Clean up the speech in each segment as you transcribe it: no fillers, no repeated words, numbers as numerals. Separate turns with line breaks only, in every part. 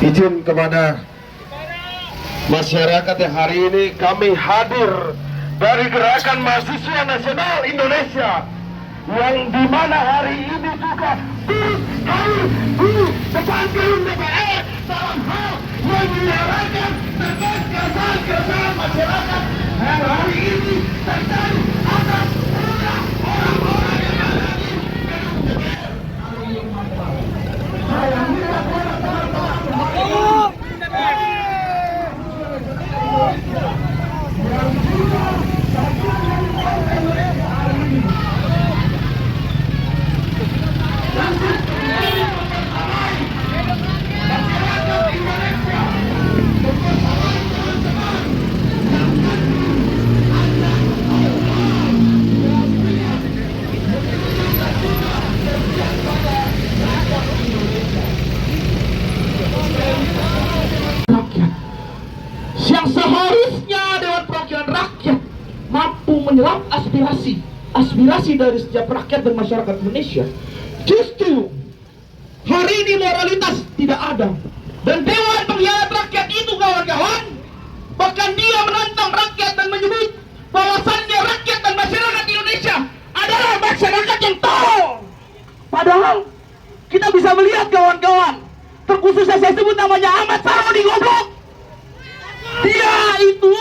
Izin kepada masyarakat yang hari ini kami hadir dari Gerakan Mahasiswa Nasional Indonesia, yang dimana hari ini juga hadir di depan gedung DPR dalam hal menyuarakan terkait keresahan masyarakat yang hari ini terjadi atas orang-orang yang ada di gedung DPR. Yang seharusnya Dewan Perwakilan Rakyat mampu menyerap aspirasi dari setiap rakyat dan masyarakat Indonesia, justru hari ini moralitas tidak ada. Dan Dewan Pengkhianat Rakyat itu, kawan-kawan, bahkan dia menantang rakyat dan menyebut bahwasannya rakyat dan masyarakat Indonesia adalah masyarakat yang tolol. Padahal kita bisa melihat, kawan-kawan, terkhususnya saya sebut namanya Ahmad Saroni goblok. Dia itu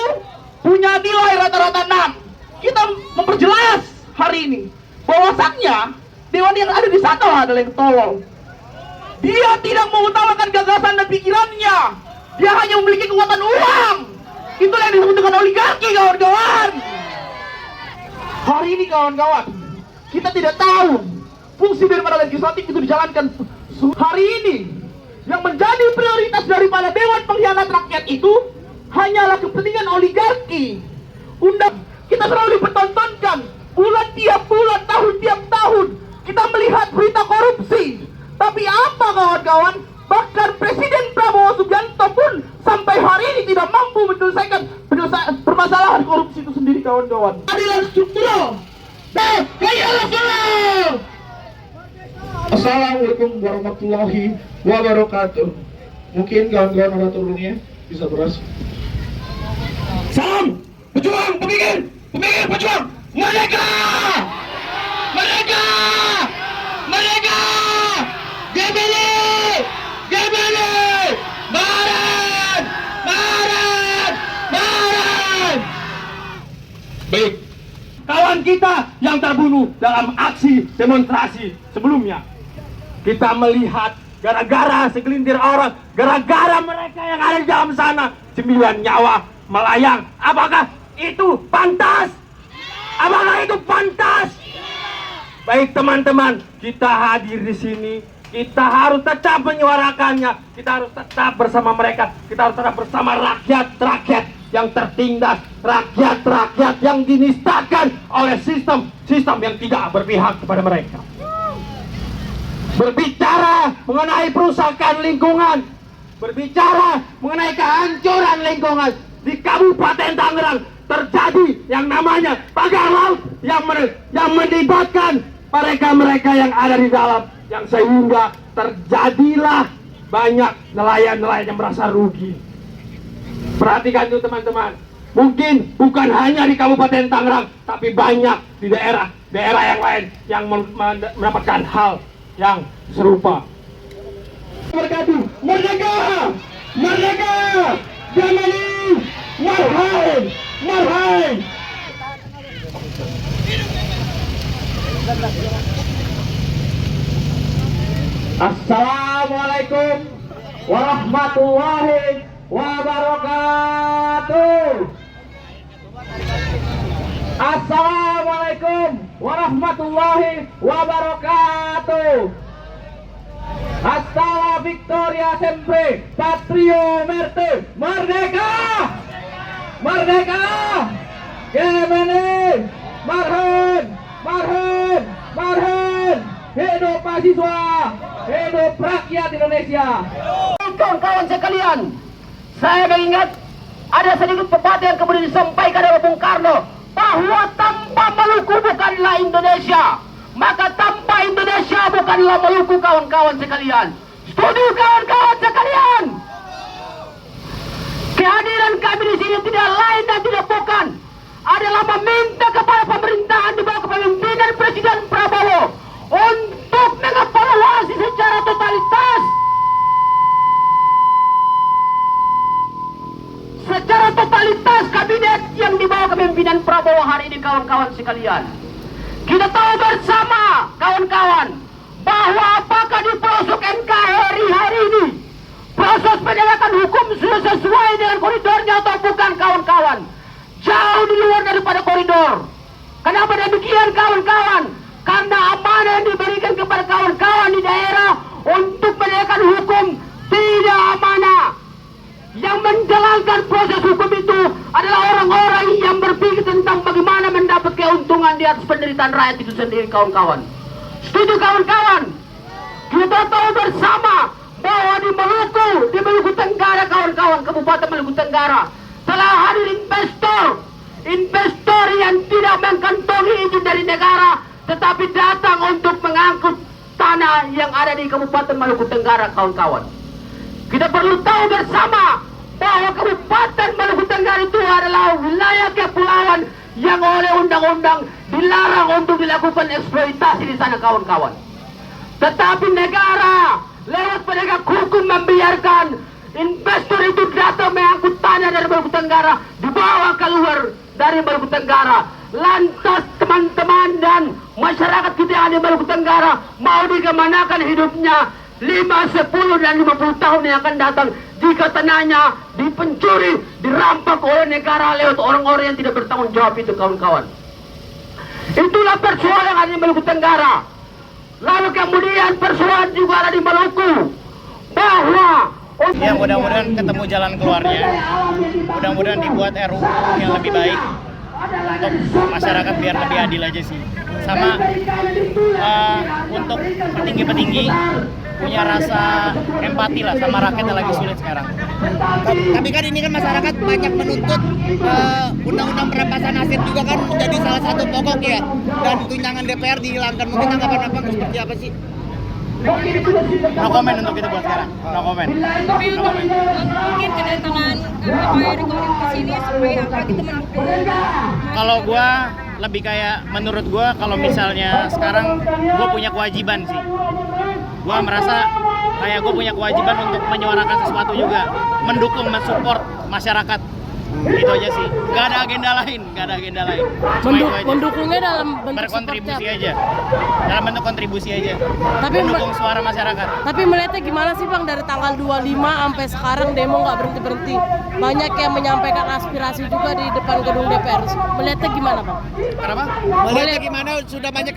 punya nilai rata-rata 6. Kita memperjelas hari ini bahwasannya dewan yang ada di sana adalah yang tolol. Dia tidak mengutamakan gagasan dan pikirannya. Dia hanya memiliki kekuatan uang. Itulah yang disebut dengan oligarki, kawan-kawan. Hari ini, kawan-kawan, kita tidak tahu fungsi daripada legislatif itu dijalankan. Hari ini yang menjadi prioritas daripada Dewan Pengkhianat Rakyat itu hanyalah kepentingan oligarki. Kita selalu dipertontonkan bulan tiap bulan, tahun tiap tahun kita melihat berita korupsi. Tapi apa, kawan-kawan, bahkan Presiden Prabowo Subianto pun sampai hari ini tidak mampu menyelesaikan permasalahan korupsi itu sendiri, kawan-kawan. Adilan struktural. Assalamualaikum warahmatullahi wabarakatuh. Mungkin kawan-kawan oratornya bisa beras. Salam, pejuang, pemikir, pejuang, merdeka, merdeka, merdeka, GBD, GBD, Barat, Barat, Barat. Baik, kawan kita yang terbunuh dalam aksi demonstrasi sebelumnya, kita melihat gara-gara segelintir orang, gara-gara mereka yang ada di dalam sana, 9 nyawa melayang. Apakah itu pantas? Apakah itu pantas? Baik, teman-teman, kita hadir di sini, kita harus tetap menyuarakannya, kita harus tetap bersama mereka, kita harus tetap bersama rakyat-rakyat yang tertindas, rakyat-rakyat yang dinistakan oleh sistem yang tidak berpihak kepada mereka. Berbicara mengenai perusakan lingkungan, berbicara mengenai kehancuran lingkungan, di Kabupaten Tangerang terjadi yang namanya pagar laut yang melibatkan mereka-mereka yang ada di dalam, yang sehingga terjadilah banyak nelayan-nelayan yang merasa rugi. Perhatikan itu, teman-teman. Mungkin bukan hanya di Kabupaten Tangerang, tapi banyak di daerah yang lain yang mendapatkan hal yang serupa. Berkatu, merdeka, merdeka, Jamali, marhain, marhain. Assalamualaikum warahmatullahi wabarakatuh. Assalamualaikum warahmatullahi wabarakatuh. Hasta Victoria sempre, Patrio Merte, merdeka, merdeka, Gemini, marhen, marhen, marhen, hidup mahasiswa, hidup rakyat Indonesia. Kawan-kawan sekalian, saya mengingat ada sedikit pepatah yang kemudian disampaikan oleh Bung Karno, bahwa tanpa Maluku bukanlah Indonesia, maka tanpa Indonesia bukanlah Maluku, kawan-kawan sekalian. Setuju, kawan-kawan sekalian?
Kehadiran kami di sini tidak lain dan tidak bukan adalah meminta kepada pemerintahan di bawah kepemimpinan Presiden Prabowo untuk mengevaluasi secara totalitas kabinet yang di bawah kepemimpinan Prabowo hari ini, kawan-kawan sekalian. Kita tahu bersama, kawan-kawan, bahwa apakah di pelosok NKRI hari ini proses penegakan hukum sudah sesuai dengan koridornya atau bukan, kawan-kawan? Jauh di luar daripada koridor. Kenapa demikian, kawan-kawan? Karena amanah yang diberikan kepada kawan-kawan di daerah untuk menegakkan hukum tidak amanah. Yang menjalankan proses hukum itu adalah orang-orang yang berpikir tentang bagaimana mendapat keuntungan di atas penderitaan rakyat itu sendiri, kawan-kawan. Setuju, kawan-kawan? Kita tahu bersama bahwa di Maluku Tenggara, kawan-kawan, Kabupaten Maluku Tenggara, telah hadir investor yang tidak mengantongi izin dari negara, tetapi datang untuk mengangkut tanah yang ada di Kabupaten Maluku Tenggara, kawan-kawan. Kita perlu tahu bersama bahwa Kabupaten Maluku Tenggara itu adalah wilayah kepulauan yang oleh undang-undang dilarang untuk dilakukan eksploitasi di sana, kawan-kawan. Tetapi negara lewat penegak hukum membiarkan investor itu datang mengangkut tanah dari Maluku Tenggara, dibawa keluar dari Maluku Tenggara. Lantas teman-teman dan masyarakat kita yang ada di Maluku Tenggara mau dikemanakan hidupnya 5, 10, dan 50 tahun yang akan datang jika tanahnya dipencuri, dirampak oleh negara lewat orang-orang yang tidak bertanggung jawab itu, kawan-kawan. Itulah persoalan yang ada di Maluku Tenggara. Lalu kemudian persoalan juga ada di Maluku, bahwa
ya mudah-mudahan ketemu jalan keluarnya. Mudah-mudahan dibuat RUU yang lebih baik untuk masyarakat biar lebih adil aja sih. Sama untuk petinggi-petinggi punya rasa empati lah sama rakyat yang lagi sulit sekarang.
Tapi kan ini kan masyarakat banyak menuntut undang-undang perampasan aset juga kan menjadi salah satu pokok ya, dan tunjangan DPR dihilangkan. Mungkin tanggapan abang seperti apa sih?
No comment untuk itu buat sekarang. No comment.
Tapi mungkin kedatangan Pak Erick Thohir ke sini supaya apa kita mendukung.
Kalau gua lebih kayak, menurut gua kalau misalnya sekarang gua punya kewajiban sih. Gua merasa kayak gua punya kewajiban untuk menyuarakan sesuatu juga, mendukung, mensupport masyarakat. Itu aja sih. Gak ada agenda lain. Cuma itu aja.
Mendukungnya dalam bentuk
Berkontribusi
seperti apa?
aja. Dalam bentuk kontribusi aja.
Tapi
mendukung suara masyarakat.
Tapi melihatnya gimana sih Bang, dari tanggal 25 sampai sekarang demo nggak berhenti-berhenti. Banyak yang menyampaikan aspirasi juga di depan gedung DPR. Melihatnya gimana Bang?
Kenapa?
Melihatnya gimana sudah banyak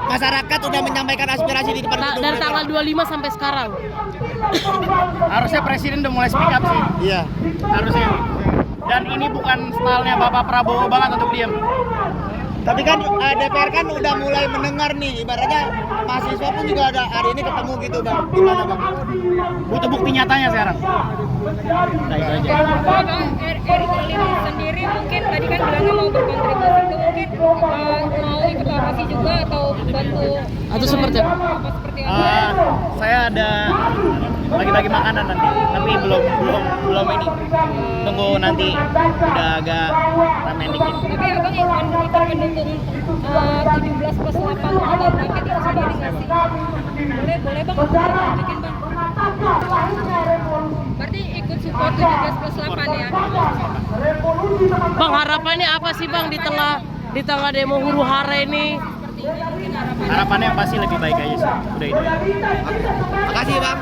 masyarakat sudah menyampaikan aspirasi di depan gedung
Dari
DPR.
tanggal 25 sampai sekarang.
Harusnya presiden udah mulai speak up sih.
Iya.
Harusnya. Dan ini bukan stylenya Bapak Prabowo banget untuk diam.
Tapi kan DPR kan udah mulai mendengar nih, ibaratnya mahasiswa pun juga ada hari ini ketemu gitu Bang. Gimana Bang?
Butuh bukti nyatanya sekarang. Nah itu aja.
Pak Erick Thohir sendiri mungkin tadi kan bilangnya mau berkontribusi, itu mungkin mau ikut lokasi juga atau bantu
Atau seperti apa?
seperti apa?
Saya ada bagi-bagi makanan nanti, tapi belum ini. Tunggu nanti udah agak ramen dikit.
Tapi abang ikut mendukung 17 plus 8 untuk rakyat itu sendiri nggak sih? Boleh bang, tunjukin bang. Berarti ikut support 17 plus 8 ya?
Bang, harapannya apa sih Bang di tengah demo huru hara ini?
Harapannya pasti lebih baik aja sih. Udah itu.
Makasih Bang.